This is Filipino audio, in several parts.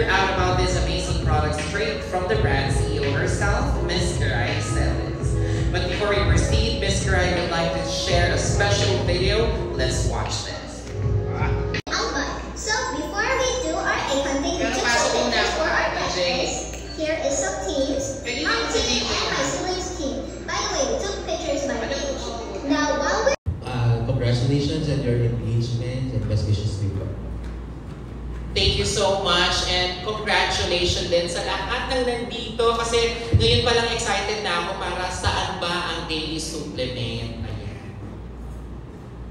out about this amazing product straight from the brand CEO herself, Miss Kiray Celis. But before we proceed, Miss Kiray would like to share a special video. Let's watch this. So before we do our A-hunting, we took some pictures for our pictures. Here is some teams, my team and my siblings' team. By the way, we took pictures by age. Now while we're congratulations on your engagement and best wishes to you. Thank you so much and congratulations din sa lahat ng nandito kasi ngayon pa lang excited na ako para saan ba ang daily supplement. Ayan.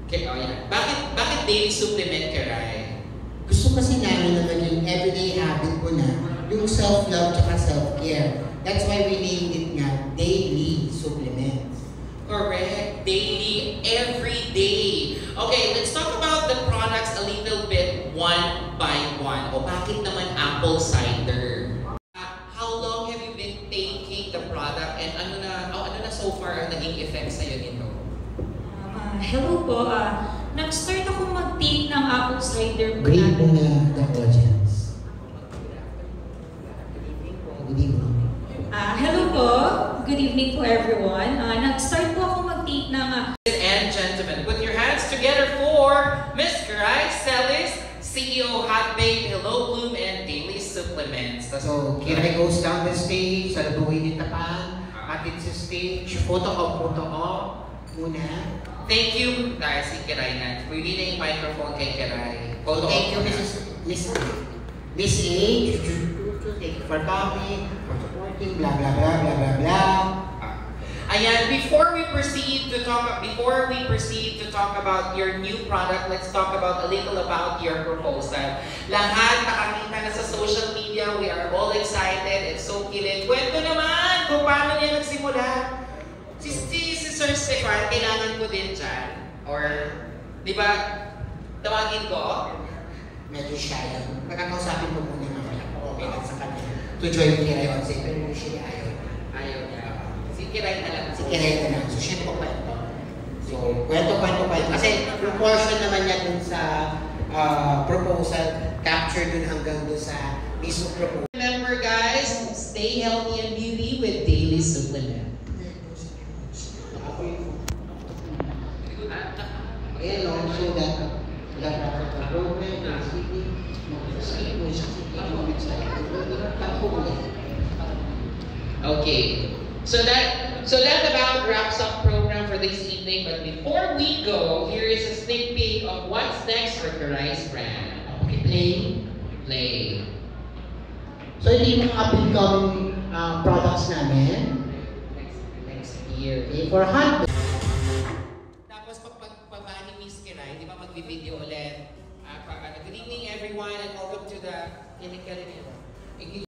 Okay, oh yan. Bakit daily supplement, Kiray? Gusto kasi namin naman yung everyday habit ko na yung self-love at self-care. That's why we named it nga daily supplements. Correct. Daily, every day. Okay, let's talk about the products a little bit one by one. O bakit naman apple cider? How long have you been taking the product and ano na so far ang naging effect sa'yo nito? Hello po. Nag-start ako mag-take ng apple cider. Great mo na the audience. Good evening. Hello po. Good evening po everyone. Nag-start po ako mag-take ng... And gentlemen, put your hands together for Miss Kiray Celis, CEO Hot Babe, Hello Bloom, and Daily Supplements. So, Kiray goes down the stage, salabuhin ni Tapan, atin sa stage, photo op muna. Thank you, dahil si Kiray na. We need a microphone kay Kiray. Thank you, Miss A. Thank you for coming, for supporting, blah blah blah blah blah blah. Ayan, before we proceed to talk about your new product, let's talk about a little about your proposal. Lahat nakakita na sa social media, we are all excited and so kilig. Kwento naman kung paano niya nagsimula. Si Sir Stefan, kailangan ko din dyan. Or, di ba, tawagin ko? Medyo shy lang. Pagkakausapin ko muna mamaya kung okay lang sa kanya. To join Kiray on stage, pero usually ayaw niya. Ayaw niya. Si Kiray na lang. Si Kiray na lang. So, siya po kwento. So, kwento. Kasi yung portion naman niya dun sa proposal, capture dun hanggang dun sa mismo proposal. Remember guys, stay healthy and beauty with Daily Supplement. Ayan o, so that okay, so that about wraps up program for this evening. But before we go, here is a sneak peek of what's next for Kiray's brand. Okay, Play. So hindi yung up-and-coming products namin. Next year. Okay, for Hot Babe. Tapos pagpapa ni Miss Kiray, di ba mag-video ulit? Good evening everyone and welcome to the